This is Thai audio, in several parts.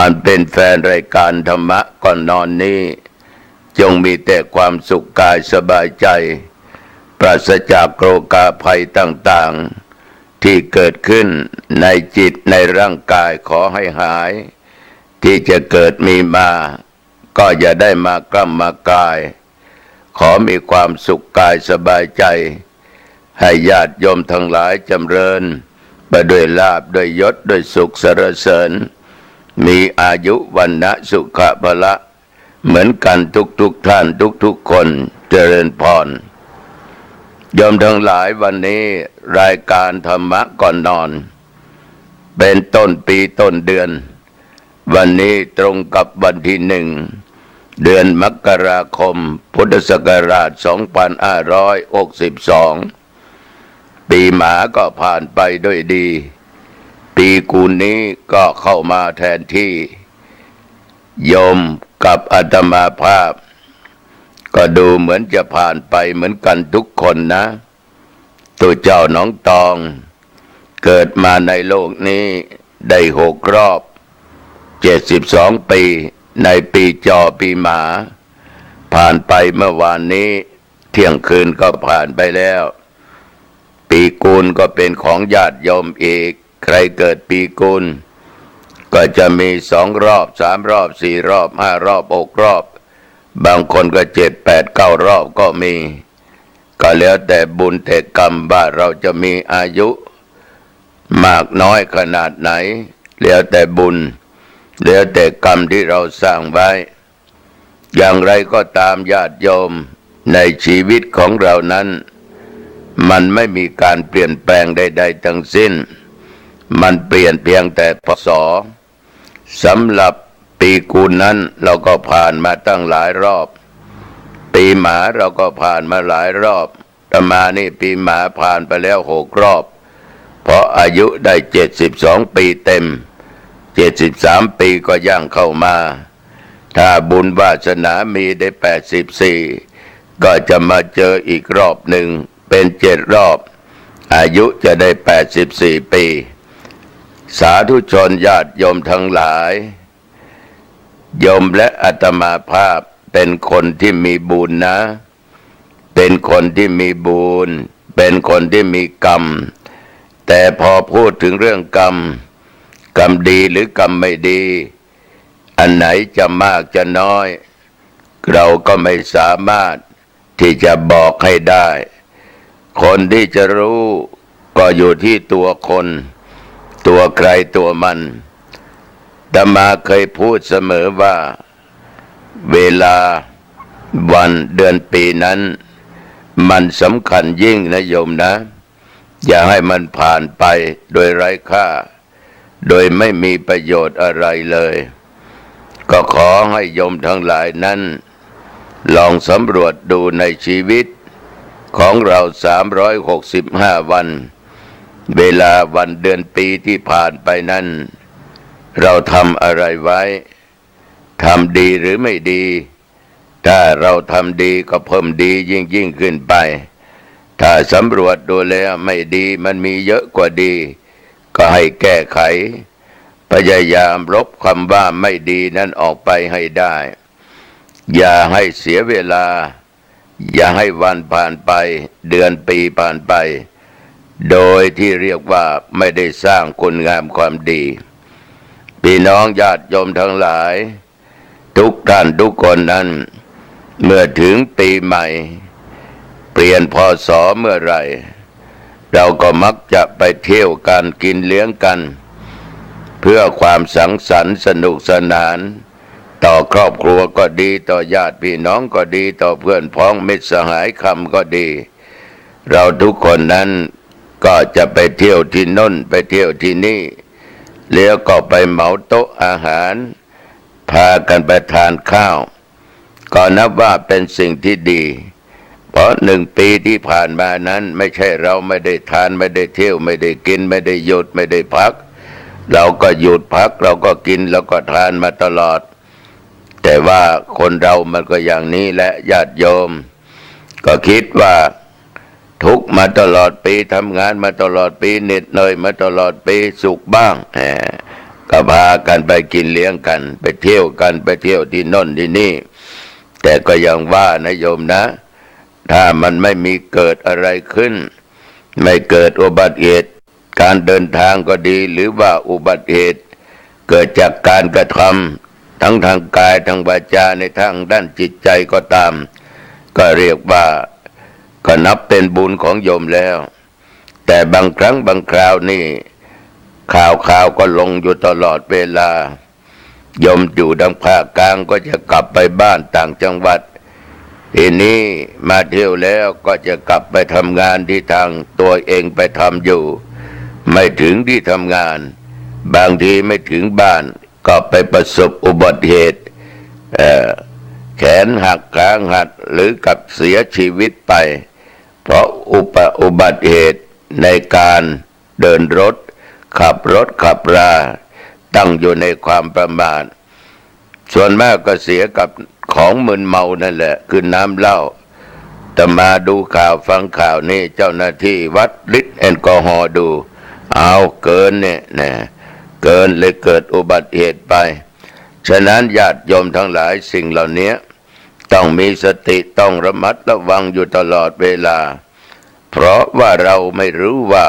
อันเป็นแฟนรายการธรรมะก่อนนอนนี้จงมีแต่ความสุขกายสบายใจปราศจากโรคาภัยต่างๆที่เกิดขึ้นในจิตในร่างกายขอให้หายที่จะเกิดมีมาก็อย่าได้มากล้ำมากายขอมีความสุขกายสบายใจให้ญาติโยมทั้งหลายจำเริญไปด้วยลาภด้วยยศด้วยสุขสรรเสริญมีอายุวันนะสุขภละเหมือนกันทุกท่านทุกคนเจริญพรโยมทั้งหลายวันนี้รายการธรรมะก่อนนอนเป็นต้นปีต้นเดือนวันนี้ตรงกับวันที่1 เดือนมกราคมพุทธศักราช2562ปีหมาก็ผ่านไปด้วยดีปีกูลนี้ก็เข้ามาแทนที่โยมกับอาตมาภาพก็ดูเหมือนจะผ่านไปเหมือนกันทุกคนนะตัวเจ้าน้องตองเกิดมาในโลกนี้ได้6 รอบ72 ปีในปีจอปีหมาผ่านไปเมื่อวานนี้เที่ยงคืนก็ผ่านไปแล้วปีกูลก็เป็นของญาติโยมอีกใครเกิดปีกูลก็จะมี2 รอบ3 รอบ4 รอบ5 รอบ6 รอบบางคนก็7 8 9 รอบก็มีก็แล้วแต่บุญแต่กรรมว่าเราจะมีอายุมากน้อยขนาดไหนแล้วแต่บุญแล้วแต่กรรมที่เราสร้างไว้อย่างไรก็ตามญาติโยมในชีวิตของเรานั้นมันไม่มีการเปลี่ยนแปลงใดๆทั้งสิ้นมันเปลี่ยนเพียงแต่พศสำหรับปีกูลนั้นเราก็ผ่านมาตั้งหลายรอบปีหมาเราก็ผ่านมาหลายรอบประมาณนี้ปีหมาผ่านไปแล้ว6 รอบเพราะอายุได้72 ปีเต็ม73 ปีก็ย่างเข้ามาถ้าบุญวาสนามีได้84ก็จะมาเจออีกรอบหนึ่งเป็น7 รอบอายุจะได้84 ปีสาธุชนญาติโยมทั้งหลายโยมและอาตมาภาพเป็นคนที่มีบุญนะเป็นคนที่มีบุญเป็นคนที่มีกรรมแต่พอพูดถึงเรื่องกรรมดีหรือกรรมไม่ดีอันไหนจะมากจะน้อยเราก็ไม่สามารถที่จะบอกให้ได้คนที่จะรู้ก็อยู่ที่ตัวคนตัวใครตัวมันอาตมาเคยพูดเสมอว่าเวลาวันเดือนปีนั้นมันสำคัญยิ่งนะโยมนะอย่าให้มันผ่านไปโดยไร้ค่าโดยไม่มีประโยชน์อะไรเลยก็ขอให้โยมทั้งหลายนั้นลองสำรวจดูในชีวิตของเรา365 วันเวลาวันเดือนปีที่ผ่านไปนั้นเราทำอะไรไว้ทำดีหรือไม่ดีถ้าเราทำดีก็เพิ่มดียิ่งขึ้นไปถ้าสำรวจดูแล้วไม่ดีมันมีเยอะกว่าดีก็ให้แก้ไขพยายามลบคำว่าไม่ดีนั้นออกไปให้ได้อย่าให้เสียเวลาอย่าให้วันผ่านไปเดือนปีผ่านไปโดยที่เรียกว่าไม่ได้สร้างคุณงามความดีพี่น้องญาติโยมทั้งหลายทุกท่านทุกคนนั้นเมื่อถึงปีใหม่เปลี่ยนพศเมื่อไรเราก็มักจะไปเที่ยวกันกินเลี้ยงกันเพื่อความสังสรรค์สนุกสนานต่อครอบครัวก็ดีต่อญาติพี่น้องก็ดีต่อเพื่อนพ้องมิตรสหายคำก็ดีเราทุกคนนั้นก็จะไปเที่ยวที่โน่นไปเที่ยวที่นี่แล้วก็ไปเหมาโต๊ะอาหารพากันไปทานข้าวก็นับว่าเป็นสิ่งที่ดีเพราะ1 ปีที่ผ่านมานั้นไม่ใช่เราไม่ได้ทานไม่ได้เที่ยวไม่ได้กินไม่ได้หยุดไม่ได้พักเราก็หยุดพักเราก็กินแล้วก็ทานมาตลอดแต่ว่าคนเรามันก็อย่างนี้แหละญาติโยมก็คิดว่าทุกข์มาตลอดปีทำงานมาตลอดปีเหน็ดเหนื่อยมาตลอดปีสุขบ้าง ก็พากันไปกินเลี้ยงกันไปเที่ยวกันไปเที่ยวที่โน่นที่นี่แต่ก็ยังว่านะโยมนะ ถ้ามันไม่มีเกิดอะไรขึ้นไม่เกิดอุบัติเหตุการเดินทางก็ดีหรือว่าอุบัติเหตุเกิดจากการกระทำทั้งทางกายทางวาจาในทางด้านจิตใจก็ตามก็เรียกว่าก็นับเป็นบุญของโยมแล้วแต่บางครั้งบางคราวนี่ข่าวก็ลงอยู่ตลอดเวลาโยมอยู่ทางภาคกลางก็จะกลับไปบ้านต่างจังหวัดทีนี้มาเที่ยวแล้วก็จะกลับไปทำงานที่ทางตัวเองไปทำอยู่ไม่ถึงที่ทำงานบางทีไม่ถึงบ้านก็ไปประสบอุบัติเหตุแขนหักขาหักหรือกับเสียชีวิตไปเพราะอุบัติเหตุในการเดินรถขับรถขับราตั้งอยู่ในความประมาทส่วนมากก็เสียกับของมึนเมานั่นแหละคือน้ำเหล้าแต่มาดูข่าวฟังข่าวนี่เจ้าหน้าที่วัดฤทธิ์แอลกอฮอล์ดูเอาเกินเนี่ยนะเกินเลยเกิดอุบัติเหตุไปฉะนั้นญาติโยมทั้งหลายสิ่งเหล่านี้ต้องมีสติต้องระมัดระวังอยู่ตลอดเวลาเพราะว่าเราไม่รู้ว่า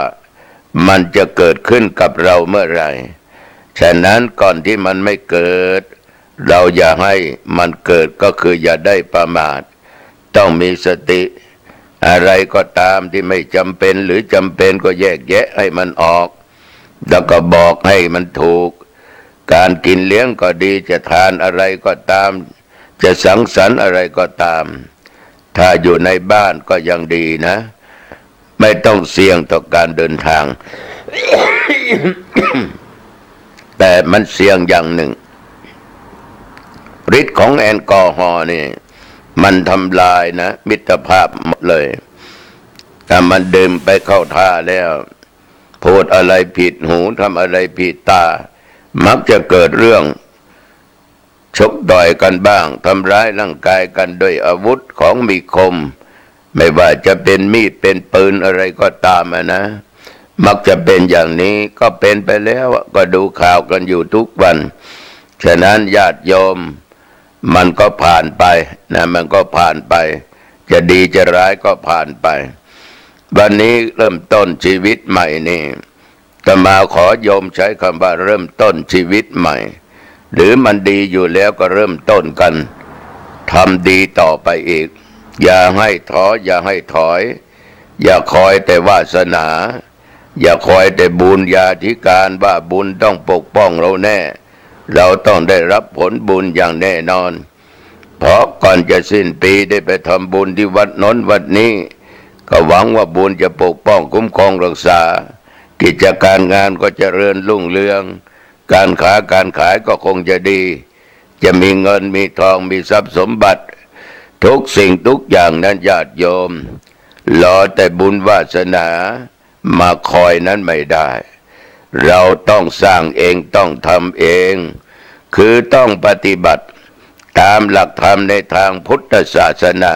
มันจะเกิดขึ้นกับเราเมื่อไหร่ฉะนั้นก่อนที่มันไม่เกิดเราอย่าให้มันเกิดก็คืออย่าได้ประมาทต้องมีสติอะไรก็ตามที่ไม่จำเป็นหรือจำเป็นก็แยกแยะให้มันออกแล้วก็บอกให้มันถูกการกินเลี้ยงก็ดีจะทานอะไรก็ตามจะสังสรรค์อะไรก็ตามถ้าอยู่ในบ้านก็ยังดีนะไม่ต้องเสี่ยงต่อการเดินทาง แต่มันเสี่ยงอย่างหนึ่งฤทธิ์ของแอลกอฮอล์นี่มันทำลายนะมิตรภาพหมดเลยถ้ามันดื่มไปเข้าท่าแล้วพูดอะไรผิดหูทำอะไรผิดตามักจะเกิดเรื่องชกต่อยกันบ้างทำร้ายร่างกายกันด้วยอาวุธของมีคมไม่ว่าจะเป็นมีดเป็นปืนอะไรก็ตามนะมักจะเป็นอย่างนี้ก็เป็นไปแล้วก็ดูข่าวกันอยู่ทุกวันฉะนั้นญาติโยมมันก็ผ่านไปนะมันก็ผ่านไปจะดีจะร้ายก็ผ่านไปวันนี้เริ่มต้นชีวิตใหม่นี่ก็มาขอโยมใช้คำว่าเริ่มต้นชีวิตใหม่หรือมันดีอยู่แล้วก็เริ่มต้นกันทำดีต่อไปอีกอย่าให้ท้ออย่าให้ถอยอย่าคอยแต่วาสนาอย่าคอยแต่บุญญาธิการว่าบุญต้องปกป้องเราแน่เราต้องได้รับผลบุญอย่างแน่นอนเพราะก่อนจะสิ้นปีได้ไปทำบุญที่วัดโน้นวัดนี้ก็หวังว่าบุญจะปกป้องคุ้มครองรักษากิจการงานก็เจริญรุ่งเรืองการขายก็คงจะดีจะมีเงินมีทองมีทรัพย์สมบัติทุกสิ่งทุกอย่างนั้นญาติโยมรอแต่บุญวาสนามาคอยนั้นไม่ได้เราต้องสร้างเองต้องทำเองคือต้องปฏิบัติตามหลักธรรมในทางพุทธศาสนา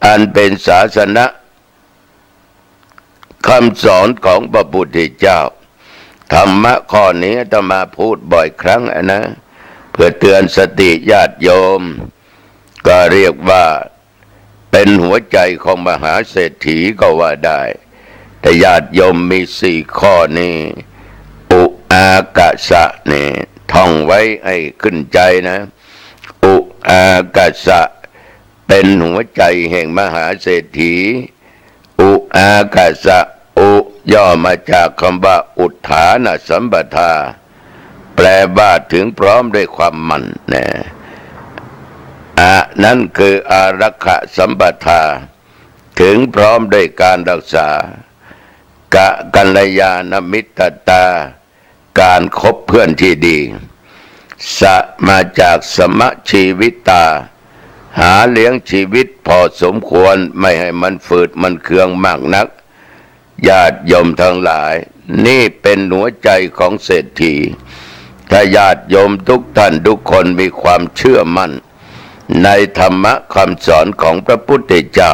อันเป็นศาสนาคำสอนของพระพุทธเจ้าธรรมะข้อนี้จะมาพูดบ่อยครั้งนะเพื่อเตือนสติญาติโยมก็เรียกว่าเป็นหัวใจของมหาเศรษฐีก็ว่าได้แต่ญาติโยมมี4 ข้อนี้อุอากาสะนี่ท่องไว้ให้ขึ้นใจนะอุอากาสะเป็นหัวใจแห่งมหาเศรษฐีอุอากาสะอุย่อมาจากคำว่าอุทธานสัมปทาแปลว่าถึงพร้อมด้วยความมั่นนะนั่นคืออารักขสัมปทาถึงพร้อมด้วยการรักษากะกัลยาณมิตรตาการคบเพื่อนที่ดีสะมาจากสมะชีวิตาหาเลี้ยงชีวิตพอสมควรไม่ให้มันฝืดมันเคืองมากนักญาติโยมทั้งหลายนี่เป็นหัวใจของเศรษฐีถ้าญาติโยมทุกท่านทุกคนมีความเชื่อมั่นในธรรมะคำสอนของพระพุทธเจ้า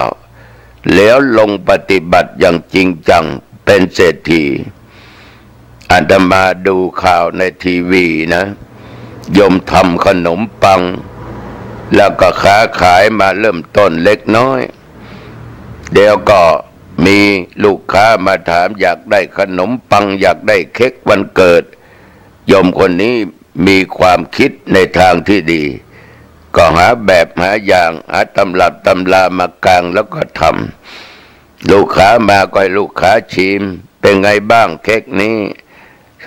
แล้วลงปฏิบัติอย่างจริงจังเป็นเศรษฐี อาตมาดูข่าวในทีวีนะโยมทำขนมปังแล้วก็ค้าขายมาเริ่มต้นเล็กน้อยเดี๋ยวก็มีลูกค้ามาถามอยากได้ขนมปังอยากได้เค้กวันเกิดโยมคนนี้มีความคิดในทางที่ดีก็หาแบบหาอย่างหาตำรับตำรามากางแล้วก็ทำลูกค้ามาก็ให้ลูกค้าชิมเป็นไงบ้างเค้กนี้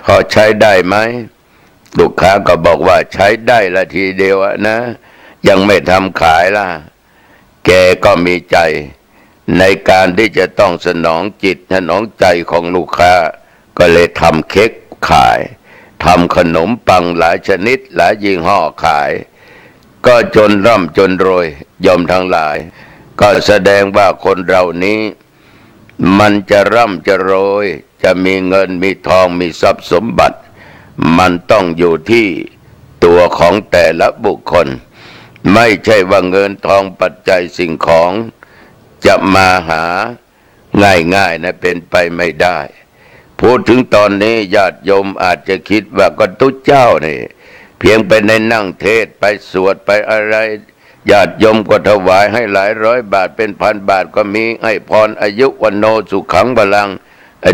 พอใช้ได้ไหมลูกค้าก็บอกว่าใช้ได้ละทีเดียวนะยังไม่ทำขายล่ะแกก็มีใจในการที่จะต้องสนองจิตสนองใจของลูกค้าก็เลยทำเค้กขายทำขนมปังหลายชนิดหลายยี่ห้อขายก็จนร่ำจนรวยโยมทั้งหลายก็แสดงว่าคนเรานี้มันจะร่ำจะรวยจะมีเงินมีทองมีทรัพย์สมบัติมันต้องอยู่ที่ตัวของแต่ละบุคคลไม่ใช่ว่าเงินทองปัจจัยสิ่งของจะมาหาง่ายๆนะเป็นไปไม่ได้พูดถึงตอนนี้ญาติโยมอาจจะคิดว่าก็ตุ๊เจ้านี่เพียงไปในนั่งเทศไปสวดไปอะไรญาติโยมก็ถวายให้หลายร้อยบาทเป็นพันบาทก็มีให้พรอายุวันโนสุขังพลัง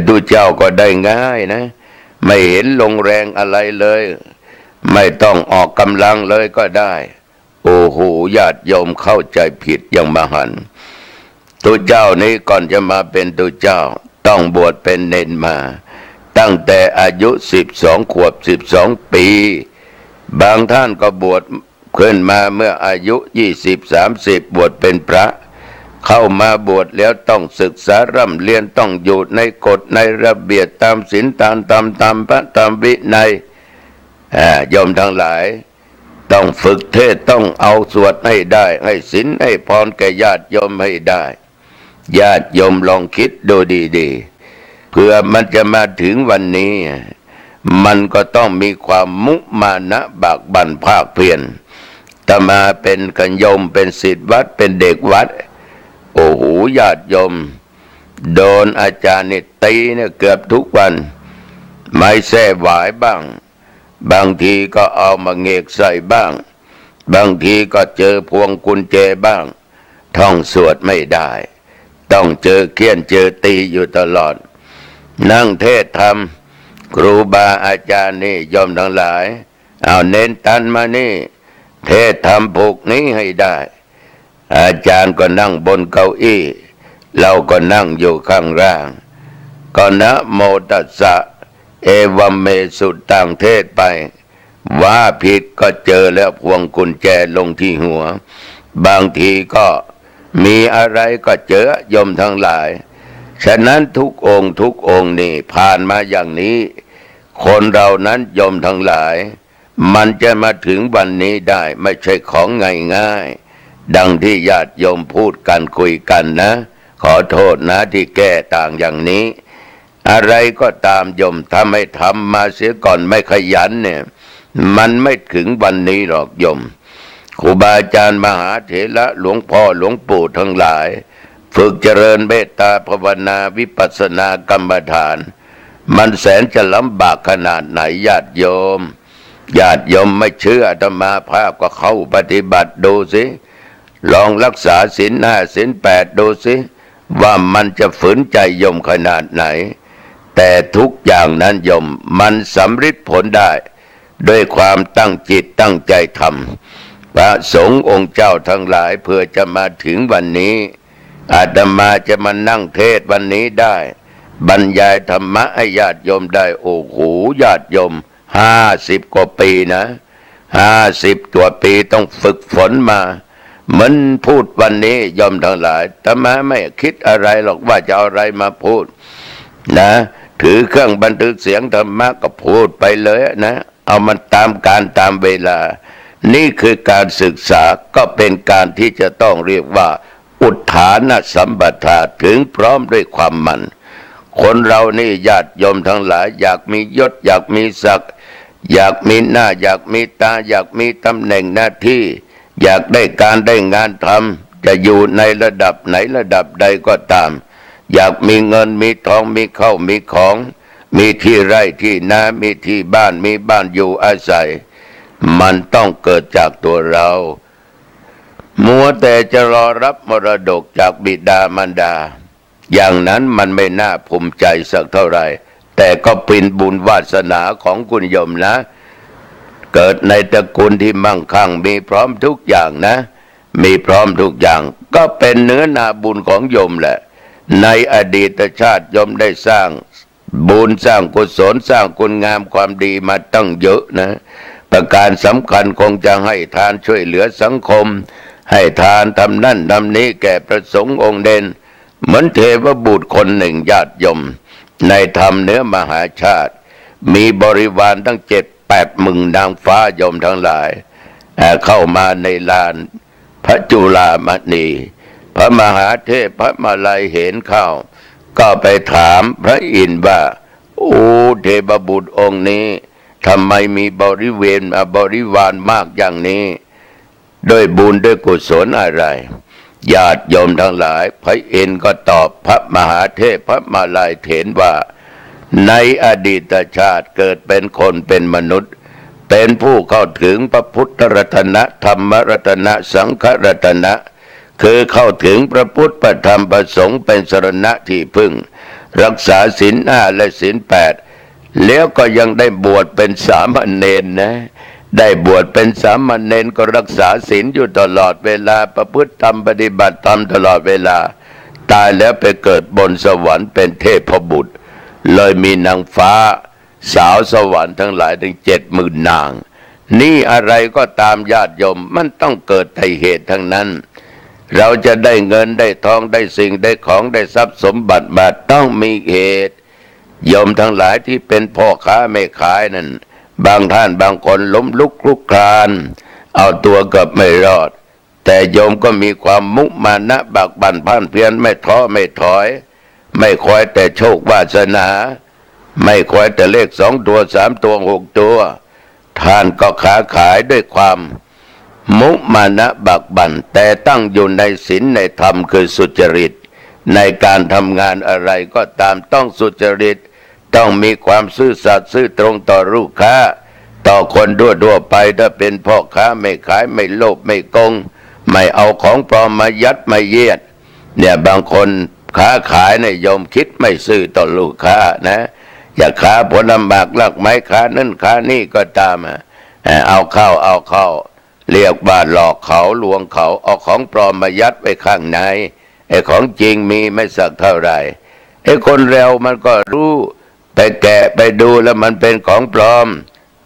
ตุ๊เจ้าก็ได้ง่ายนะไม่เห็นลงแรงอะไรเลยไม่ต้องออกกำลังเลยก็ได้โอ้โหญาติโยมเข้าใจผิดอย่างมหันต์ตัวเจ้านี้ก่อนจะมาเป็นตัวเจ้าต้องบวชเป็นเณรมาตั้งแต่อายุ12 ขวบ12 ปีบางท่านก็บวชขึ้นมาเมื่ออายุ20-30บวชเป็นพระเข้ามาบวชแล้วต้องศึกษาร่ำเรียนต้องอยู่ในกฎในระเบียบตามศีลตามธรรมตามพระตามวินัยโยมทั้งหลายต้องฝึกเทศต้องเอาสวดให้ได้ให้ศีลให้พรแก่ญาติโยมให้ได้ญาติโยมลองคิดดูดีๆเพื่อมันจะมาถึงวันนี้มันก็ต้องมีความมุมานะบากบั่นภาคเพียรแต่มาเป็นกัญโยมเป็นศิษย์วัดเป็นเด็กวัดโอ้โหญาติโยมโดนอาจารย์นี่ตีเนี่ยเกือบทุกวันไม้แส้หวายบ้างบางทีก็เอามาเงกใส่บ้างบางทีก็เจอพวงกุญแจบ้างท่องสวดไม่ได้ต้องเจอเคี่ยนเจอตีอยู่ตลอดนั่งเทศธรรมครูบาอาจารย์นี่ยอมทั้งหลายเอาเน้นตันมานี่เทศธรรมผูกนี้ให้ได้อาจารย์ก็นั่งบนเก้าอี้เราก็นั่งอยู่ข้างล่างก็นะโมตัสสะเอวัมเมสุตังเทศไปว่าผิดก็เจอแล้วพวงกุญแจลงที่หัวบางทีก็มีอะไรก็เจอโยมทั้งหลายฉะนั้นทุกองค์นี่ผ่านมาอย่างนี้คนเรานั้นโยมทั้งหลายมันจะมาถึงวันนี้ได้ไม่ใช่ของง่ายๆดังที่ญาติโยมพูดกันคุยกันนะขอโทษนะที่แก้ต่างอย่างนี้อะไรก็ตามโยมถ้าไม่ทำมาเสียก่อนไม่ขยันเนี่ยมันไม่ถึงวันนี้หรอกโยมครูบาอาจารย์มหาเถระหลวงพ่อหลวงปู่ทั้งหลายฝึกเจริญเมตตาภาวนาวิปัสสนากรรมฐานมันแสนจะลำบากขนาดไหนญาติโยมไม่เชื่ออาตมาภาพก็เข้าปฏิบัติดูสิลองรักษาศีล 5 ศีล 8ดูสิว่ามันจะฝืนใจโยมขนาดไหนแต่ทุกอย่างนั้นโยมมันสำฤทธิ์ผลได้ด้วยความตั้งจิตตั้งใจทำพระสงฆ์องค์เจ้าทั้งหลายเพื่อจะมาถึงวันนี้อาตมาจะมานั่งเทศวันนี้ได้บรรยายธรรมะให้ญาติโยมได้โอ้โหญาติโยม50 กว่าปีนะ50 กว่าปีต้องฝึกฝนมาเหมือนพูดวันนี้โยมทั้งหลายอาตมาไม่คิดอะไรหรอกว่าจะเอาอะไรมาพูดนะถือเครื่องบันทึกเสียงธรรมะก็พูดไปเลยนะเอามันตามการตามเวลานี่คือการศึกษาก็เป็นการที่จะต้องเรียกว่าอุทานสัมปทาถึงพร้อมด้วยความมันคนเรานี่ญาติโยมทั้งหลายอยากมียศอยากมีศักดิ์อยากมีหน้าอยากมีตาอยากมีตำแหน่งหน้าที่อยากได้การได้งานทำจะอยู่ในระดับไหนระดับใดก็ตามอยากมีเงินมีทองมีเข้ามีของ มีที่ไร่ที่นามีที่บ้านมีบ้านอยู่อาศัยมันต้องเกิดจากตัวเรามัวแต่จะรอรับมรดกจากบิดามารดาอย่างนั้นมันไม่น่าภูมิใจสักเท่าไหร่แต่ก็เป็นบุญวาสนาของคุณโยมนะเกิดในตระกูลที่มั่งคั่งมีพร้อมทุกอย่างนะมีพร้อมทุกอย่างก็เป็นเนื้อนาบุญของโยมแหละในอดีตชาติโยมได้สร้างบุญสร้างกุศลสร้างคุณงามความดีมาตั้งเยอะนะประการสำคัญคงจะให้ทานช่วยเหลือสังคมให้ทานทำนั่นทำนี้แก่พระสงฆ์องค์เด่นเหมือนเทวบุตรคนหนึ่งญาติโยมในธรรมเนื้อมหาชาติมีบริวารตั้ง7-8 หมื่นนางฟ้าโยมทั้งหลายเข้ามาในลานพระจุฬามณีพระมหาเทพพระมาลัยเห็นเข้าก็ไปถามพระอินทร์ว่าโอ้เทพบุตรองค์นี้ทำไมมีบริวารมากอย่างนี้ด้วยบุญด้วยกุศลอะไรญาติโยมทั้งหลายพระอินทร์ก็ตอบพระมหาเทพพระมาลัยเถรว่าในอดีตชาติเกิดเป็นคนเป็นมนุษย์เป็นผู้เข้าถึงพระพุทธรัตนะธรรมรัตนะสังฆรัตนะคือเข้าถึงพระพุทธพระธรรมพระสงฆ์เป็นสรณะที่พึ่งรักษาศีล 5และศีล 8แล้วก็ยังได้บวชเป็นสามเณรนะได้บวชเป็นสามเณรก็รักษาศีลอยู่ตลอดเวลาประพฤติธรรมปฏิบัติธรรมตลอดเวลาตายแล้วไปเกิดบนสวรรค์เป็นเทพบุตรเลยมีนางฟ้าสาวสวรรค์ทั้งหลายถึง70,000 นางนี่อะไรก็ตามญาติโยมมันต้องเกิดแต่เหตุทั้งนั้นเราจะได้เงินได้ทองได้สิ่งได้ของได้ทรัพย์สมบัติมาต้องมีเหตุโยมทั้งหลายที่เป็นพ่อค้าแม่ขายนั่นบางท่านบางคนล้มลุกคลุกคลานเอาตัวเกือบไม่รอดแต่โยมก็มีความมุมานะบักบั่นพ่านเพียรไม่ท้อไม่ถอยไม่คอยแต่โชควาสนาไม่คอยแต่เลข2 ตัว 3 ตัว 6 ตัวท่านก็ค้าขายด้วยความมุมานะบักบั่นแต่ตั้งอยู่ในศีลในธรรมคือสุจริตในการทำงานอะไรก็ตามต้องสุจริตต้องมีความซื่อสัตย์ซื่อตรงต่อลูกค้าต่อคนทั่วไปถ้าเป็นพ่อค้าไม่ขายไม่โลภไม่โกงไม่เอาของปลอมมายัดมาเยียดเนี่ยบางคนค้าขายในโยมคิดไม่ซื่อต่อลูกค้านะอย่าค้าผลลำบากลักไม้ค้านั่นค้านี่ก็ตามเอาเข้าเรียกว่าหลอกเขาลวงเขาเอาของปลอมมายัดไว้ข้างในไอ้ของจริงมีไม่สักเท่าไหร่ไอ้คนเร็วมันก็รู้ไปแกะไปดูแล้วมันเป็นของปลอม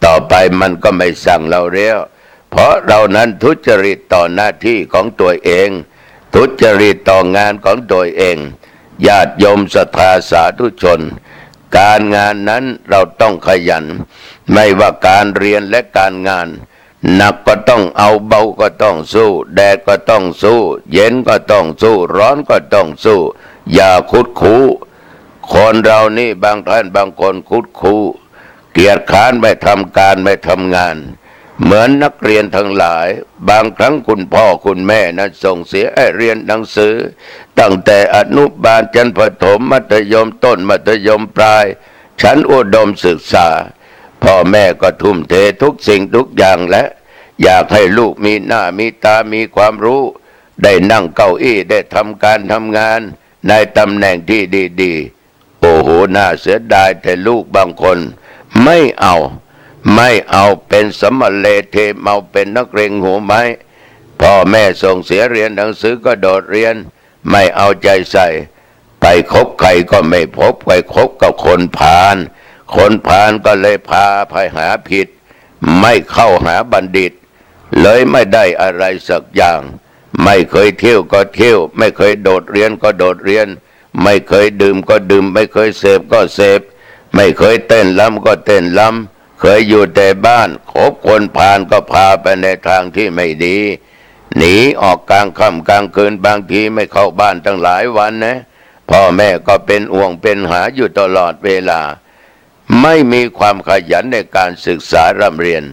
ต่อไปมันก็ไม่สั่งเราแล้วเพราะเรานั้นทุจริตต่อหน้าที่ของตัวเองทุจริตต่องานของตัวเองญาติโยมศรัทธาสาธุชนการงานนั้นเราต้องขยันไม่ว่าการเรียนและการงานหนักก็ต้องเอาเบาก็ต้องสู้แดดก็ต้องสู้เย็นก็ต้องสู้ร้อนก็ต้องสู้อย่าคุดคู้คนเรานี่บางท่านบางคนคุดคู้เกียจค้านไม่ทำการไม่ทำงานเหมือนนักเรียนทั้งหลายบางครั้งคุณพ่อคุณแม่นั้นส่งเสียให้เรียนหนังสือตั้งแต่อนุบาลจนประถมมัธยมต้นมัธยมปลายชั้นอุดมศึกษาพ่อแม่ก็ทุ่มเททุกสิ่งทุกอย่างและอยากให้ลูกมีหน้ามีตามีความรู้ได้นั่งเก้าอี้ได้ทำการทำงานในตำแหน่งที่ดีๆโอ้โหน่าเสียดายแต่ลูกบางคนไม่เอาเป็นสมเลเทเมาเป็นนักเรงหัวไม้พ่อแม่ส่งเสียเรียนหนังสือก็โดดเรียนไม่เอาใจใส่ไปคบใครก็ไม่พบไปคบกับคนพาลก็เลยพาไปหาผิดไม่เข้าหาบัณฑิตเลยไม่ได้อะไรสักอย่างไม่เคยเที่ยวก็เที่ยวไม่เคยโดดเรียนก็โดดเรียนไม่เคยดื่มก็ดื่มไม่เคยเสพก็เสพไม่เคยเต้นรำก็เต้นรำเคยอยู่แต่บ้านคบคนพาลก็พาไปในทางที่ไม่ดีหนีออกกลางค่ำกลางคืนบางทีไม่เข้าบ้านตั้งหลายวันนะพ่อแม่ก็เป็นห่วงเป็นหาอยู่ตลอดเวลาไม่มีความขยันในการศึกษาร่ำเรียน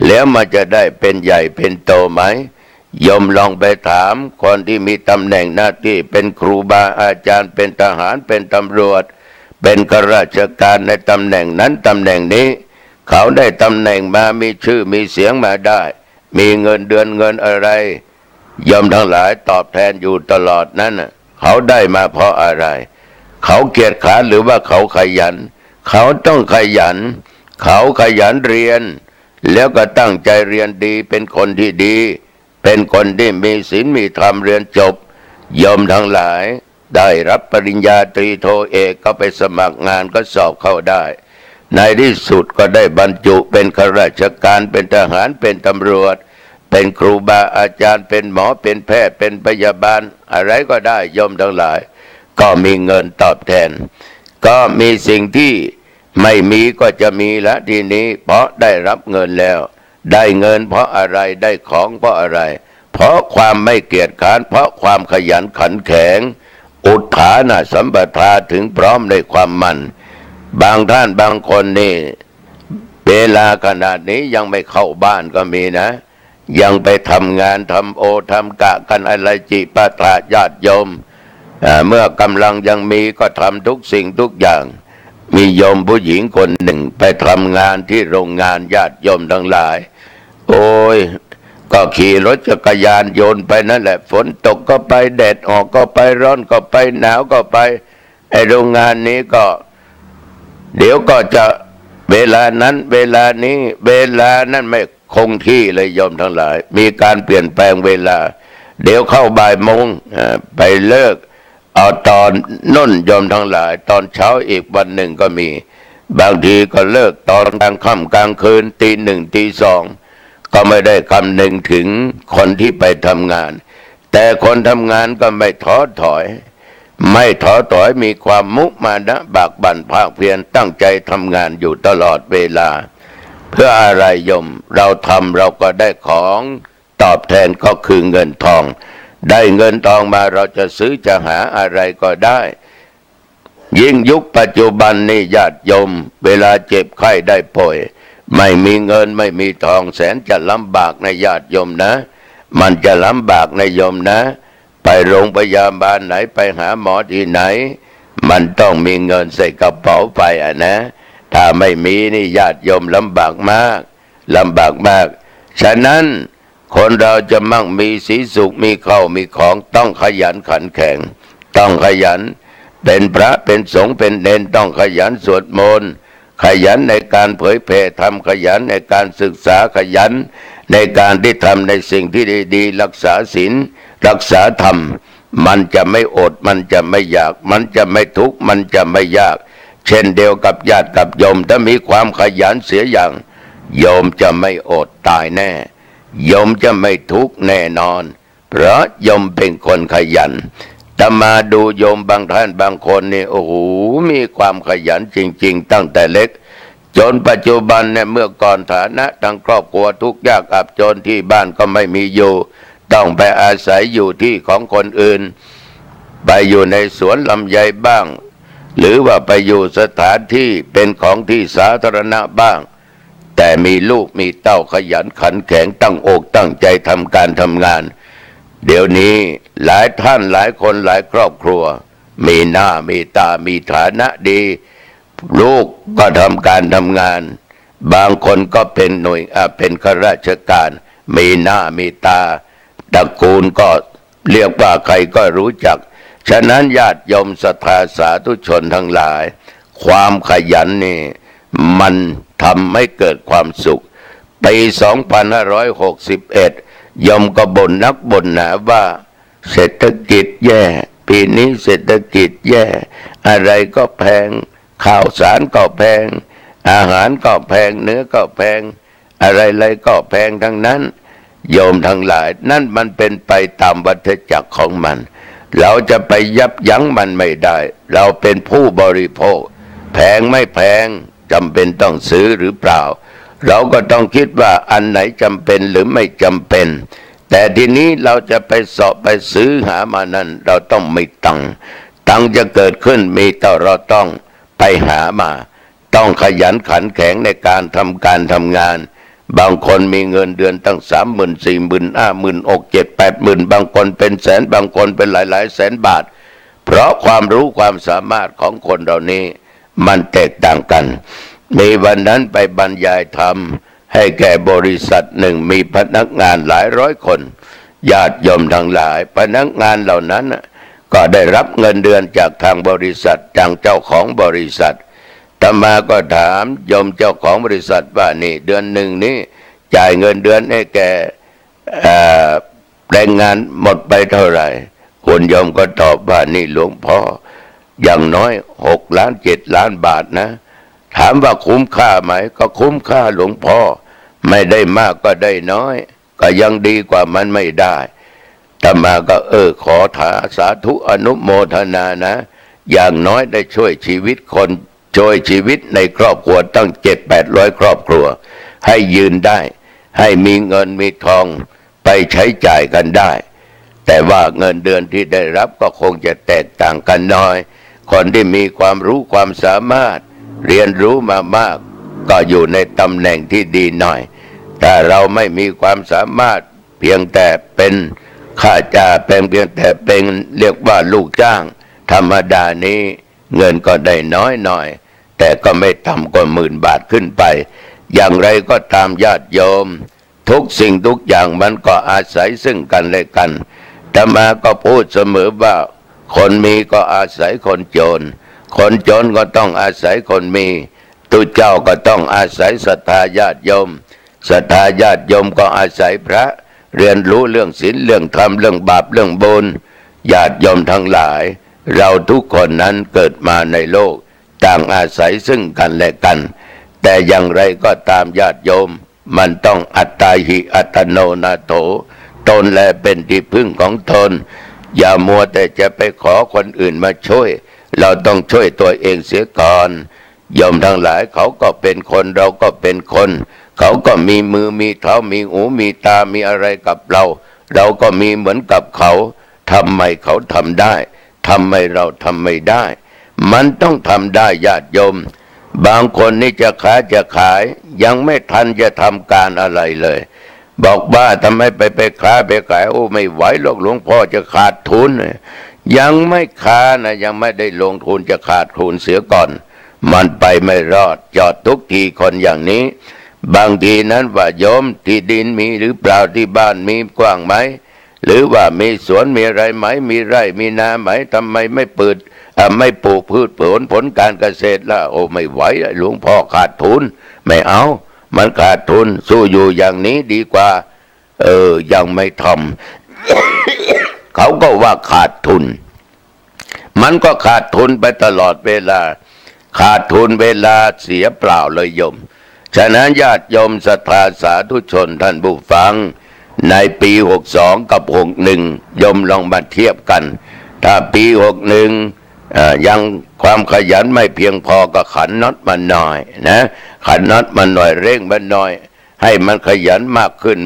แล้วมันจะได้เป็นใหญ่เป็นโตไหมโยมลองไปถามคนที่มีตำแหน่งหน้าที่เป็นครูบาอาจารย์เป็นทหารเป็นตำรวจ เป็นข้าราชการในตำแหน่งนั้นตำแหน่งนี้เขาได้ตำแหน่งมามีชื่อมีเสียงมาได้มีเงินเดือนเงินอะไรยมทั้งหลายตอบแทนอยู่ตลอดนั้นเขาได้มาเพราะอะไรเขาเกียจขานหรือว่าเขาขยันเขาต้องขยันเขาขยันเรียนแล้วก็ตั้งใจเรียนดีเป็นคนที่ดีเป็นคนที่มีศีลมีธรรมเรียนจบยมทั้งหลายได้รับปริญญาตรีโทเอกก็ไปสมัครงานก็สอบเข้าได้ในที่สุดก็ได้บรรจุเป็นข้าราชการเป็นทหารเป็นตำรวจเป็นครูบาอาจารย์เป็นหมอเป็นแพทย์เป็นพยาบาลอะไรก็ได้ยมทั้งหลายก็มีเงินตอบแทนก็มีสิ่งที่ไม่มีก็จะมีละทีนี้เพราะได้รับเงินแล้วได้เงินเพราะอะไรได้ของเพราะอะไรเพราะความไม่เกียจคร้านเพราะความขยันขันแข็งอุทธานะสัมปทาถึงพร้อมในความมั่นบางท่านบางคนนี่เวลาขนาดนี้ยังไม่เข้าบ้านก็มีนะยังไปทำงานทำโอทำกะกันอะไรจิปาถะญาติโยมเมื่อกำลังยังมีก็ทำทุกสิ่งทุกอย่างมีโยมผู้หญิงคนหนึ่งไปทำงานที่โรงงานญาติโยมทั้งหลายโอ้ยก็ขี่รถจักรยานยนต์ไปนั่นแหละฝนตกก็ไปแดดออกก็ไปร้อนก็ไปหนาวก็ไปไอโรงงานนี้ก็เดี๋ยวก็จะเวลานั้นเวลานี้เวลานั้นไม่คงที่เลยโยมทั้งหลายมีการเปลี่ยนแปลงเวลาเดี๋ยวเข้าบ่ายโมงไปเลิกเอาตอนน้นโยมทั้งหลายตอนเช้าอีกวันหนึ่งก็มีบางทีก็เลิกตอนกลางค่ำกลางคืนตีหนึ่งตีสองก็ไม่ได้คำนึงถึงคนที่ไปทำงานแต่คนทำงานก็ไม่ท้อถอยไม่ท้อถอยมีความมุมานะบากบั่นภาคเพียรตั้งใจทำงานอยู่ตลอดเวลาเพื่ออะไรโยมเราทำเราก็ได้ของตอบแทนก็คือเงินทองได้เงินทองมาเราจะซื้อจะหาอะไรก็ได้ยิ่งยุคปัจจุบันนี่ญาติโยมเวลาเจ็บไข้ได้ป่วยไม่มีเงินไม่มีทองแสนจะลำบากในญาติโยมนะมันจะลำบากในโยมนะไปโรงพยาบาลไหนไปหาหมอที่ไหนมันต้องมีเงินใส่กระเป๋าไปนะถ้าไม่มีนี่ญาติโยมลำบากมากลำบากมากฉะนั้นคนเราจะมั่งมีสีสุขมีข้าวมีของต้องขยันขันแข็งต้องขยันเป็นพระเป็นสงฆ์เป็นเณรต้องขยันสวดมนต์ขยันในการเผยแผ่ธรรมขยันในการศึกษาขยันในการที่ทำในสิ่งที่ดีๆรักษาศีลรักษาธรรมมันจะไม่อดมันจะไม่อยากมันจะไม่ทุกข์มันจะไม่ยากเช่นเดียวกับญาติกับโยมถ้ามีความขยันเสียอย่างโยมจะไม่อดตายแน่โยมจะไม่ทุกข์แน่นอนเพราะโยมเป็นคนขยันแต่มาดูโยมบางท่านบางคนนี่โอ้โหมีความขยันจริงๆตั้งแต่เล็กจนปัจจุบันเนี่ยเมื่อก่อนฐานะทางครอบครัวทุกข์ยากอับจนที่บ้านก็ไม่มีอยู่ต้องไปอาศัยอยู่ที่ของคนอื่นไปอยู่ในสวนลำไยบ้างหรือว่าไปอยู่สถานที่เป็นของที่สาธารณะบ้างแต่มีลูกมีเต้าขยันขันแข็งตั้งอกตั้งใจทำการทำงานเดี๋ยวนี้หลายท่านหลายคนหลายครอบครัวมีหน้ามีตามีฐานะดีลูกก็ทำการทำงานบางคนก็เป็นหน่วยเป็นข้าราชการมีหน้ามีตาตระกูลก็เรียกว่าใครก็รู้จักฉะนั้นญาติโยมศรัทธาสาธุชนทั้งหลายความขยันนี่มันทำให้เกิดความสุขปี2561โยมก็บ่นนักบ่นหนาว่าเศรษฐกิจแย่ปีนี้เศรษฐกิจแย่อะไรก็แพงข้าวสารก็แพงอาหารก็แพงเนื้อก็แพงอะไรๆก็แพงทั้งนั้นโยมทั้งหลายนั่นมันเป็นไปตามวัฏจักรของมันเราจะไปยับยั้งมันไม่ได้เราเป็นผู้บริโภคแพงไม่แพงจำเป็นต้องซื้อหรือเปล่าเราก็ต้องคิดว่าอันไหนจำเป็นหรือไม่จำเป็นแต่ทีนี้เราจะไปเสาะไปซื้อหามานั้นเราต้องมีตังค์จะเกิดขึ้นมีแต่เราต้องไปหามาต้องขยันขันแข็งในการทำการทำงานบางคนมีเงินเดือนตั้ง30,000 40,000 50,000 60,000 70,000บางคนเป็นแสนบางคนเป็นหลายๆแสนบาทเพราะความรู้ความสามารถของคนเหล่านี้ มันแตกต่างกันในวันนั้นไปบรรยายธรรมให้แก่บริษัทหนึ่งมีพนักงานหลายร้อยคนญาติโยมทั้งหลายพนักงานเหล่านั้นก็ได้รับเงินเดือนจากทางบริษัทจากเจ้าของบริษัทอาตมาก็ถามโยมเจ้าของบริษัทว่านี่เดือนหนึ่งนี้จ่ายเงินเดือนให้แก่แรงงานหมดไปเท่าไหร่คุณโยมก็ตอบว่านี่หลวงพ่ออย่างน้อย6 ล้าน 7 ล้านบาทนะถามว่าคุ้มค่าไหมก็คุ้มค่าหลวงพ่อไม่ได้มากก็ได้น้อยก็ยังดีกว่ามันไม่ได้อาตมาก็ขอถาสาธุอนุโมทนานะอย่างน้อยได้ช่วยชีวิตคนช่วยชีวิตในครอบครัวตั้ง700-800ครอบครัวให้ยืนได้ให้มีเงินมีทองไปใช้จ่ายกันได้แต่ว่าเงินเดือนที่ได้รับก็คงจะแตกต่างกันน้อยคนที่มีความรู้ความสามารถเรียนรู้มามากก็อยู่ในตำแหน่งที่ดีหน่อยถ้าเราไม่มีความสามารถเพียงแต่เป็นข้าจ้างเป็นเพียงแต่เป็นเรียกว่าลูกจ้างธรรมดานี้เงินก็ได้น้อยหน่อยแต่ก็ไม่ต่ำกว่า10,000 บาทขึ้นไปอย่างไรก็ตามญาติโยมทุกสิ่งทุกอย่างมันก็อาศัยซึ่งกันและกันอาตมาก็พูดเสมอว่าคนมีก็อาศัยคนจนคนจนก็ต้องอาศัยคนมีตุเจ้าก็ต้องอาศัยศรัทธาญาติโยมศรัทธาญาติโยมก็อาศัยพระเรียนรู้เรื่องศีลเรื่องธรรมเรื่องบาปเรื่องบุญญาติโยมทั้งหลายเราทุกคนนั้นเกิดมาในโลกต่างอาศัยซึ่งกันและกันแต่อย่างไรก็ตามญาติโยมมันต้องอัตตาหิอัตโนนาโถตนแลเป็นที่พึ่งของตนอย่ามัวแต่จะไปขอคนอื่นมาช่วยเราต้องช่วยตัวเองเสียก่อนโยมทั้งหลายเขาก็เป็นคนเราก็เป็นคนเขาก็มีมือมีเท้ามีหูมีตามีอะไรกับเราเราก็มีเหมือนกับเขาทำไมเขาทำได้ทำไมเราทำไม่ได้มันต้องทำได้ญาติโยมบางคนนี่จะขายยังไม่ทันจะทำการอะไรเลยบอกว่าทำไมไปค้าไปขายโอ้ไม่ไหวหรอกหลวงพ่อจะขาดทุนยังไม่ค้านะยังไม่ได้ลงทุนจะขาดทุนเสียก่อนมันไปไม่รอดจอดทุกทีคนอย่างนี้บางทีนั้นว่าโยมที่ดินมีหรือเปล่าที่บ้านมีกว้างไหมหรือว่ามีสวนมีอะไรไหมมีไร่มีนาไหมทำไมไม่เปิดไม่ปลูกพืชผลการเกษตรล่ะโอ้ไม่ไหวหลวงพ่อขาดทุนไม่เอามันขาดทุนสู้อยู่อย่างนี้ดีกว่ายังไม่ทำ เขาก็ว่าขาดทุนมันก็ขาดทุนไปตลอดเวลาขาดทุนเวลาเสียเปล่าเลยโยมฉะนั้นญาติโยมศรัทธาสาธุชนท่านผู้ฟังในปี62กับ61โยมลองมาเทียบกันถ้าปี61ยังความขยันไม่เพียงพอก็ขันน็อตมันหน่อยนะขันน็อตมันหน่อยเร่งมันหน่อยให้มันขยันมากขึ้น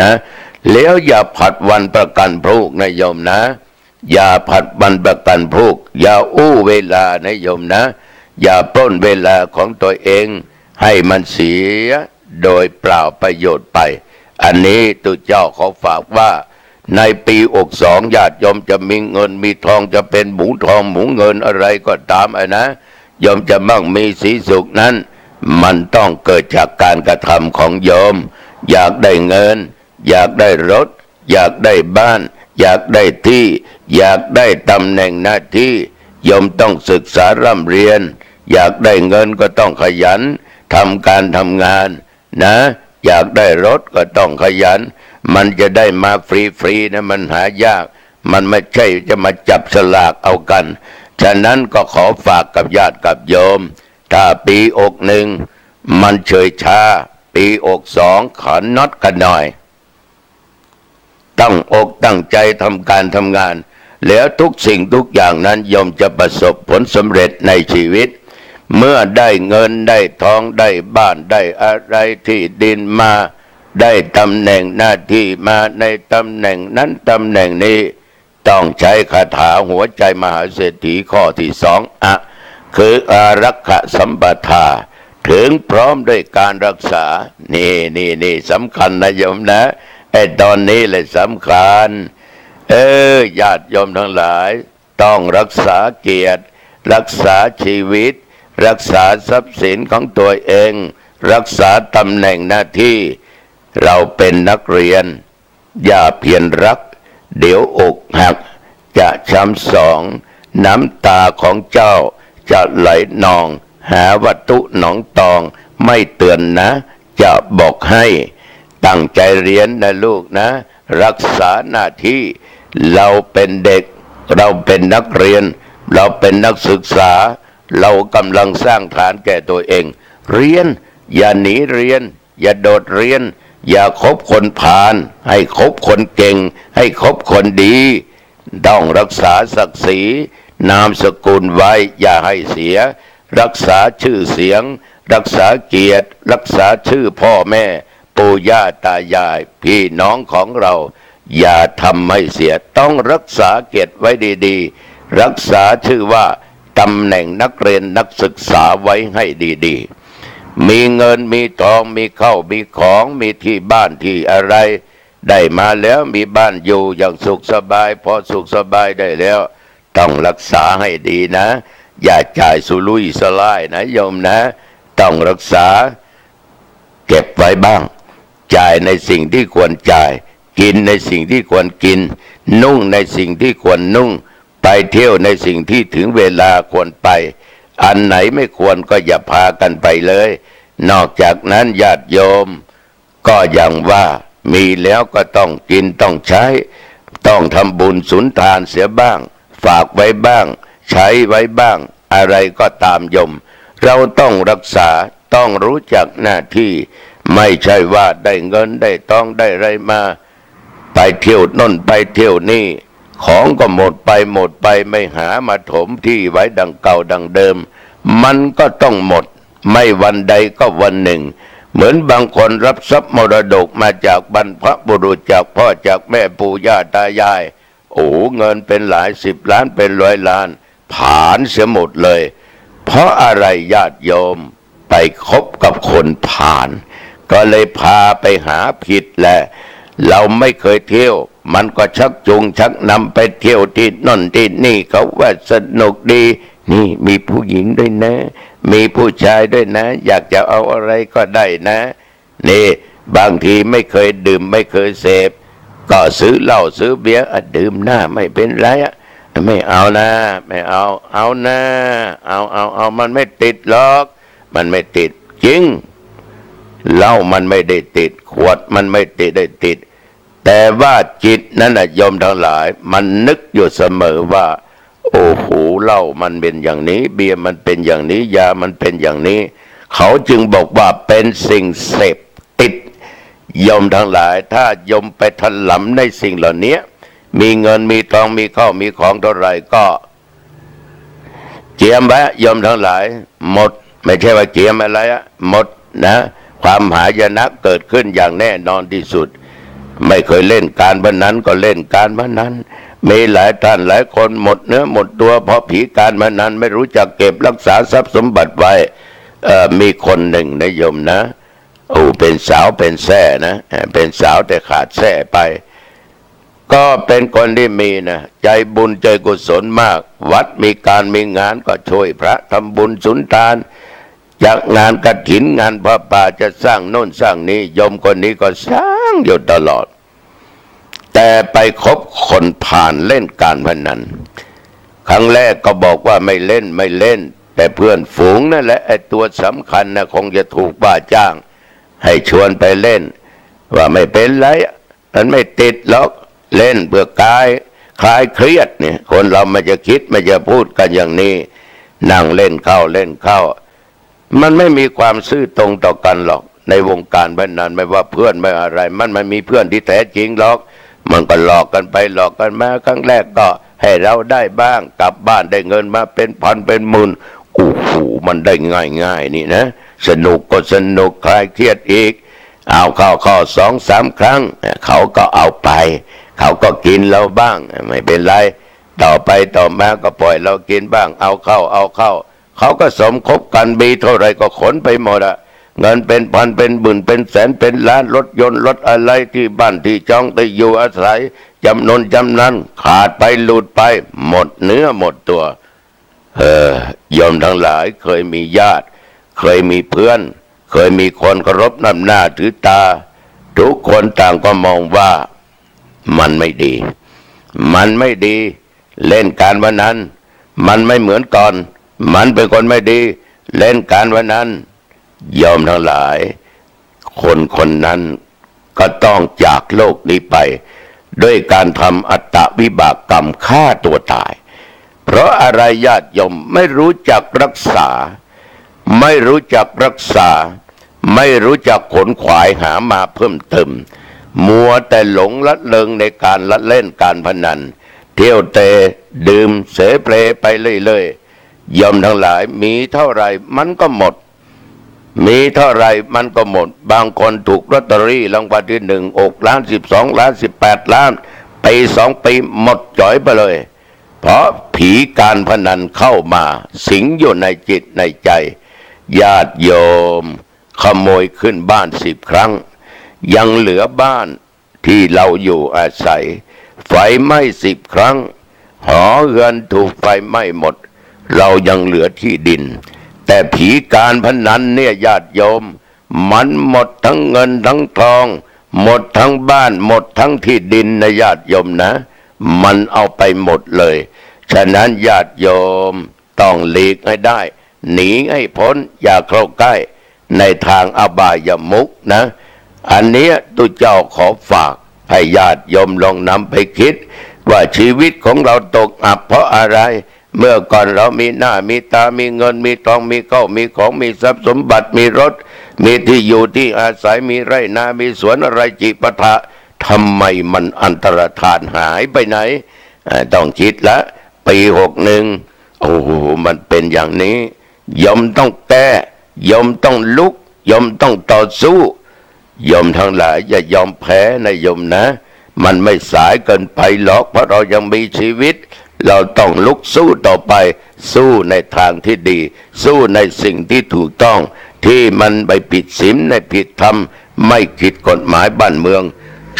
นะแล้วอย่าผัดวันประกันพรุ่งนะโยมนะอย่าผัดวันประกันพรุ่งอย่าอู้เวลานะโยมนะอย่าปล้นเวลาของตัวเองให้มันเสียโดยเปล่าประโยชน์ไปอันนี้ตุเจ้าขอฝากว่าในปี62ญาติโยมจะมีเงินมีทองจะเป็นหมูทองหมูเงินอะไรก็ตามนะโยมจะมั่งมีสีสุขนั้นมันต้องเกิดจากการกระทำของโยมอยากได้เงินอยากได้รถอยากได้บ้านอยากได้ที่อยากได้ตำแหน่งหน้าที่โยมต้องศึกษาร่ำเรียนอยากได้เงินก็ต้องขยันทำการทำงานนะอยากได้รถก็ต้องขยันมันจะได้มาฟรีๆนะมันหายากมันไม่ใช่จะมาจับสลากเอากันฉะนั้นก็ขอฝากกับญาติกับโยมถ้าปี61มันเฉยช้าปี62ขันน็อตกันหน่อยตั้งอกตั้งใจทำการทำงานแล้วทุกสิ่งทุกอย่างนั้นโยมจะประสบผลสำเร็จในชีวิตเมื่อได้เงินได้ทองได้บ้านได้อะไรที่ดินมาได้ตำแหน่งหน้าที่มาในตำแหน่งนั้นตำแหน่งนี้ต้องใช้คาถาหัวใจมหาเศรษฐีข้อที่2คืออารักขสัมปทาถึงพร้อมด้วยการรักษานี่สำคัญนะโยมนะไอ้ตอนนี้เลยสำคัญญาติโยมทั้งหลายต้องรักษาเกียรติรักษาชีวิต รักษาทรัพย์สินของตัวเอง รักษาตำแหน่งหน้าที่เราเป็นนักเรียนอย่าเพียรรักเดี๋ยวอกหักจะช้ำสองน้ำตาของเจ้าจะไหลนองหาวัตถุหนองตองไม่เตือนนะจะบอกให้ตั้งใจเรียนนะลูกนะรักษาหน้าที่เราเป็นเด็กเราเป็นนักเรียนเราเป็นนักศึกษาเรากำลังสร้างฐานแก่ตัวเองเรียนอย่าหนีเรียนอย่าโดดเรียนอย่าคบคนพาลให้คบคนเก่งให้คบคนดีต้องรักษาศักดิ์ศรีนามสกุลไว้อย่าให้เสียรักษาชื่อเสียงรักษาเกียรติรักษาชื่อพ่อแม่ปู่ย่าตายายพี่น้องของเราอย่าทำให้เสียต้องรักษาเกียรติไว้ดีๆรักษาชื่อว่าตำแหน่งนักเรียนนักศึกษาไว้ให้ดีๆมีเงินมีทองมีเข้ามีของมีที่บ้านที่อะไรได้มาแล้วมีบ้านอยู่อย่างสุขสบายพอสุขสบายได้แล้วต้องรักษาให้ดีนะอย่าจ่ายสุรุ่ยสลายนะโยมนะต้องรักษาเก็บไว้บ้างจ่ายในสิ่งที่ควรจ่ายกินในสิ่งที่ควรกินนุ่งในสิ่งที่ควรนุ่งไปเที่ยวในสิ่งที่ถึงเวลาควรไปอันไหนไม่ควรก็อย่าพากันไปเลยนอกจากนั้นญาติโยมก็อย่างว่ามีแล้วก็ต้องกินต้องใช้ต้องทำบุญสุนทานเสียบ้างฝากไว้บ้างใช้ไว้บ้างอะไรก็ตามโยมเราต้องรักษาต้องรู้จักหน้าที่ไม่ใช่ว่าได้เงินได้ทองได้อะไรมาไปเที่ยวน่นไปเที่ยวนี่ของก็หมดไปไม่หามาถมที่ไว้ดังเก่าดังเดิมมันก็ต้องหมดไม่วันใดก็วันหนึ่งเหมือนบางคนรับทรัพย์มรดกมาจากบรรพบุรุษจากพ่อจากแม่ปู่ย่าตายายโอ้เงินเป็นหลาย10 ล้านเป็น100 ล้านผลาญเสียหมดเลยเพราะอะไรญาติโยมไปคบกับคนผาลก็เลยพาไปหาผิดแหละเราไม่เคยเที่ยวมันก็ชักจูงชักนำไปเที่ยวที่นั่นที่นี่เขาว่าสนุกดีนี่มีผู้หญิงด้วยนะมีผู้ชายด้วยนะอยากจะเอาอะไรก็ได้นะนี่บางทีไม่เคยดื่มไม่เคยเสพก็ซื้อเหล้าซื้อเบียร์ดื่มหน้าไม่เป็นไรไม่เอานะไม่เอานะเอามันไม่ติดหรอกมันไม่ติดจริงเหล้ามันไม่ได้ติดขวดมันไม่ได้ติดแต่ว่าจิตนั้นโยมทั้งหลายมันนึกอยู่เสมอว่าโอ้โหเหล้ามันเป็นอย่างนี้เบียร์มันเป็นอย่างนี้ยามันเป็นอย่างนี้เขาจึงบอกว่าเป็นสิ่งเสพติดโยมทั้งหลายถ้าโยมไปถลำในสิ่งเหล่านี้มีเงินมีทองมีข้าวมีของเท่าไรก็เจียมไว้โยมทั้งหลายหมดไม่ใช่ว่าเจียมอะไรหมดนะความหายนะเกิดขึ้นอย่างแน่นอนที่สุดไม่เคยเล่นการพนันก็เล่นการพนันมีหลายท่านหลายคนหมดเนื้อหมดตัวเพราะผีการพนันไม่รู้จักเก็บรักษาทรัพย์สมบัติไว้มีคนหนึ่งนะโยมนะเป็นสาวเป็นแส่นะเป็นสาวแต่ขาดแส่ไปก็เป็นคนที่มีนะใจบุญใจกุศลมากวัดมีการมีงานก็ช่วยพระทำบุญสุนทานจากงานกฐินงานพระป่าจะสร้างโน่นสร้างนี้โยมคนนี้ก็สร้างอยู่ตลอดแต่ไปคบคนผ่านเล่นการพนันครั้งแรกก็บอกว่าไม่เล่นแต่เพื่อนฝูงนั่นแหละไอ้ตัวสำคัญนะคงจะถูกว่าจ้างให้ชวนไปเล่นว่าไม่เป็นไรมันไม่ติดหรอกเล่นเพื่อกายคลายเครียดเนี่ยคนเราไม่จะคิดไม่จะพูดกันอย่างนี้นั่งเล่นเข้ามันไม่มีความซื่อตรงต่อกันหรอกในวงการพนันไม่ว่าเพื่อนไม่อะไรมันไม่มีเพื่อนที่แท้จริงหรอกมันก็หลอกกันไปหลอกกันมาครั้งแรกก็ให้เราได้บ้างกลับบ้านได้เงินมาเป็นพันเป็นหมื่นโอ้โหมันได้ง่ายนี่นะสนุกก็สนุกคลายเครียดอีกเอาเข้า2-3 ครั้งเขาก็เอาไปเขาก็กินเราบ้างไม่เป็นไรต่อไปต่อมาก็ปล่อยเรากินบ้างเอาเข้าเขาก็สมคบกันมีเท่าไรก็ขนไปหมดเงินเป็นพันเป็นหมื่นเป็นแสนเป็นล้านรถยนต์รถอะไรที่บ้านที่จองที่อยู่อาศัยจำนนจำนั้นขาดไปหลุดไปหมดเนื้อหมดตัว โยมทั้งหลายเคยมีญาติเคยมีเพื่อนเคยมีคนเคารพนับหน้าถือตาทุกคนต่างก็มองว่ามันไม่ดีมันไม่ดีเล่นการพนันมันไม่เหมือนก่อนมันเป็นคนไม่ดีเล่นการพนันโยมทั้งหลายคนคนนั้นก็ต้องจากโลกนี้ไปด้วยการทำอัตตวิบากกรรมฆ่าตัวตายเพราะอะไรญาติโยมไม่รู้จักรักษาไม่รู้จักรักษาไม่รู้จักขนขวายหามาเพิ่มเติมมัวแต่หลงละเลงในการละเล่นการพนันเที่ยวเตะดื่มเสเพลไปเรื่อยๆโยมทั้งหลายมีเท่าไรมันก็หมดมีเท่าไรมันก็หมดบางคนถูกลอตเตอรี่รางวัลที่1 6 ล้าน12 ล้าน18 ล้านปี2 ปีหมดจ่อยไปเลยเพราะผีการพนันเข้ามาสิงอยู่ในจิตในใจญาติโยมขโมยขึ้นบ้าน10 ครั้งยังเหลือบ้านที่เราอยู่อาศัยไฟไหม้10 ครั้งหอเรือนถูกไฟไหม้หมดเรายังเหลือที่ดินแต่ผีการพนันเนี่ยญาติโยมมันหมดทั้งเงินทั้งทองหมดทั้งบ้านหมดทั้งที่ดินนะญาติโยมนะมันเอาไปหมดเลยฉะนั้นญาติโยมต้องหลีกให้ได้หนีให้พ้นอย่าเข้าใกล้ในทางอบายมุขนะอันนี้ตุเจ้าขอฝากให้ญาติโยมลองนำไปคิดว่าชีวิตของเราตกอับเพราะอะไรเมื่อก่อนเรามีหน้ามีตามีเงินมีทองมีข้าวมีของมีทรัพย์สมบัติมีรถมีที่อยู่ที่อาศัยมีไร่นามีสวนอะไรจิปาถะทำไมมันอันตรธานหายไปไหนต้องคิดละปี61โอ้โหมันเป็นอย่างนี้ยมต้องแก้ยมต้องลุกยมต้องต่อสู้ยมทั้งหลายอย่ายอมแพ้นะยมนะมันไม่สายเกินไปหรอกเพราะเรายังมีชีวิตเราต้องลุกสู้ต่อไปสู้ในทางที่ดีสู้ในสิ่งที่ถูกต้องที่มันไปผิดศีลในผิดธรรมไม่ผิดกฎหมายบ้านเมือง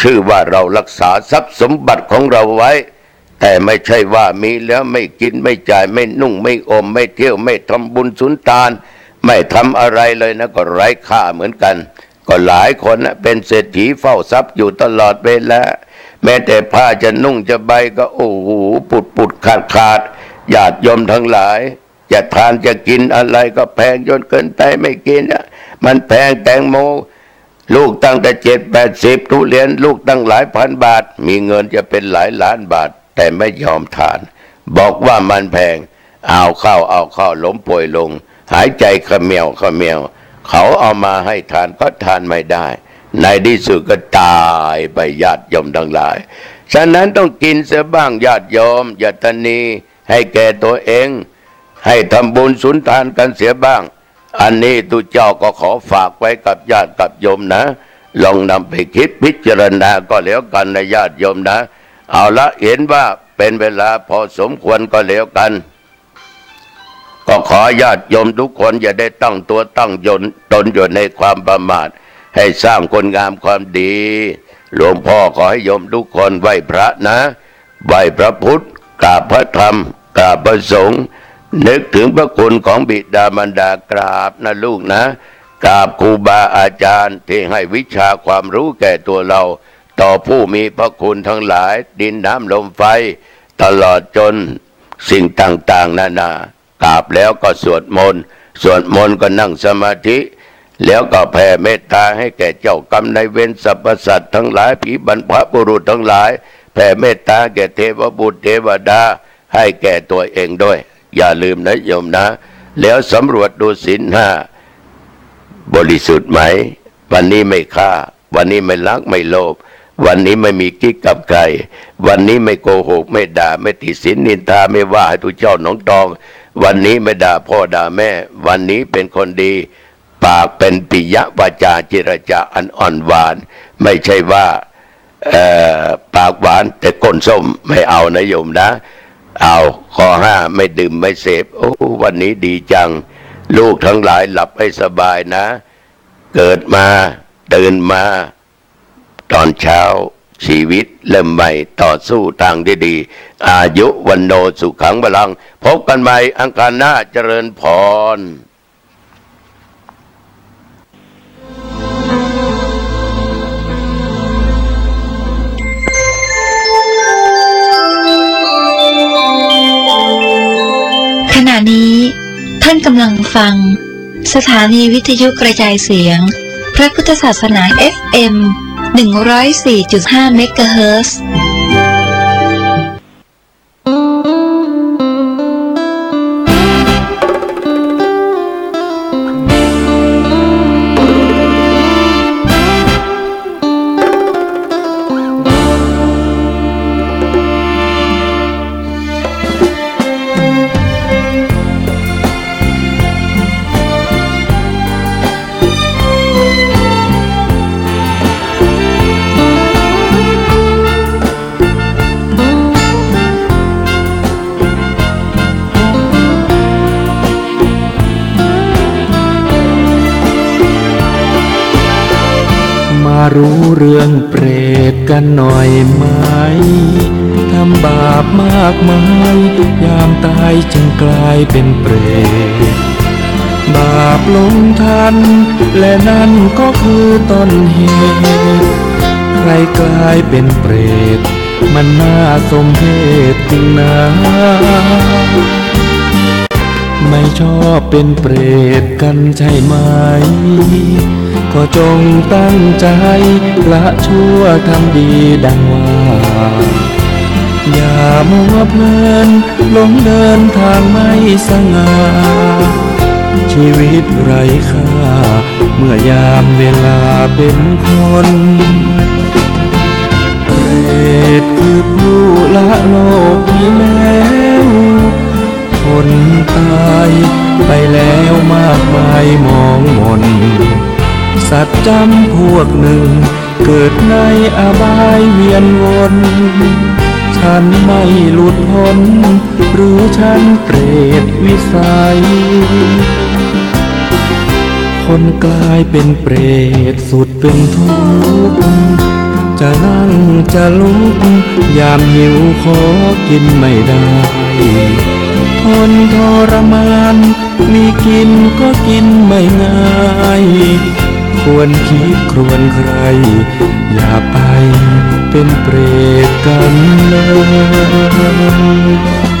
ชื่อว่าเรารักษาทรัพย์สมบัติของเราไว้แต่ไม่ใช่ว่ามีแล้วไม่กินไม่จ่ายไม่นุ่งไม่อมไม่เที่ยวไม่ทำบุญสุนทานไม่ทำอะไรเลยนะก็ไร้ค่าเหมือนกันก็หลายคนนะเป็นเศรษฐีเฝ้าทรัพย์อยู่ตลอดเวลาแม้แต่ผ้าจะนุ่งจะใบก็โอ้โหปุดขาดญาติโยมทั้งหลายจะทานจะกินอะไรก็แพงจนเกินไปไม่กินนะมันแพงแตงโมลูกตั้งแต่7-80ทุเรียนลูกตั้งหลายพันบาทมีเงินจะเป็นหลายล้านบาทแต่ไม่ยอมทานบอกว่ามันแพงเอาเข้าล้มป่วยลงหายใจเขมียวเขาเอามาให้ทานก็ทานไม่ได้ในที่สุดก็ตายไปญาติโยมทั้งหลายฉะนั้นต้องกินเสียบ้างญาติโยมอย่าตนีให้แก่ตัวเองให้ทำบุญสุนทานกันเสียบ้างอันนี้ตุเจ้าก็ขอฝากไว้กับญาติกับโยมนะลองนำไปคิดพิจารณาก็แล้วกันนะญาติโยมนะเอาละเห็นว่าเป็นเวลาพอสมควรก็แล้วกันก็ขอญาติโยมทุกคนอย่าได้ตั้งตัวตั้งตนอยู่ในความประมาทให้สร้างคนงามความดีหลวงพ่อขอให้โยมทุกคนไหว้พระนะไหว้พระพุทธกราบพระธรรมกราบพระสงฆ์นึกถึงพระคุณของบิดามารดากราบนะลูกนะกราบครูบาอาจารย์ที่ให้วิชาความรู้แก่ตัวเราต่อผู้มีพระคุณทั้งหลายดินน้ำลมไฟตลอดจนสิ่งต่างๆนากราบแล้วก็สวดมนต์ก็นั่งสมาธิแล้วก็แผ่เมตตาให้แก่เจ้ากรรมนายเวรสรรพสัตว์ทั้งหลายผีบรรพบุรุษทั้งหลายแผ่เมตตาแก่เทวบุตรเทวดาให้แก่ตัวเองด้วยอย่าลืมนะโยมนะแล้วสำรวจดูศีล 5บริสุทธิ์ไหมวันนี้ไม่ฆ่าวันนี้ไม่ลักไม่โลภวันนี้ไม่มีกิ๊กกับใครวันนี้ไม่โกหกไม่ด่าไม่ติสินนินทาไม่ว่าให้ทุกเจ้าหนองตองวันนี้ไม่ด่าพ่อด่าแม่วันนี้เป็นคนดีปากเป็นปิยวาจาเจรจาอันอ่อนหวานไม่ใช่ว่าปากหวานแต่ก้นส้มไม่เอานะโยมนะเอาข้อ 5ไม่ดื่มไม่เสพโอ้วันนี้ดีจังลูกทั้งหลายหลับให้สบายนะเกิดมาตื่นมาตอนเช้า ชีวิตเริ่มใหม่ต่อสู้ทางที่ดี อายุวันโนสุขังพลังพบกันใหม่อังคารหน้าเจริญพรขณะนี้ท่านกำลังฟังสถานีวิทยุกระจายเสียงพระพุทธศาสนา FM 104.5 เมกะเฮิรตซ์รู้เรื่องเปรตกันหน่อยไหมทำบาปมากมายยามตายจึงกลายเป็นเปรตบาปลงทันและนั่นก็คือต้นเหตุใครกลายเป็นเปรตมันน่าสมเพชจริงนะไม่ชอบเป็นเปรตกันใช่ไหมก็จงตั้งใจละชั่วทำดีดังว่าอย่ามัวเพลินหลงเดินทางไม่สง่าชีวิตไร้ค่าเมื่อยามเวลาเป็นคนเปรตคือผู้ละโลกนี้แล้วคนตายไปแล้วมากมายมองมนสัตว์จำพวกหนึ่งเกิดในอบายเวียนวนฉันไม่หลุดพ้นหรือฉันเปรตวิสัยคนกลายเป็นเปรตสุดเป็นทุกข์จะนั่งจะลุกยามหิวขอกินไม่ได้ทนทรมานมีกินก็กินไม่ง่ายควรคิดครวญใครอย่าไปเป็นเปรตกันเลย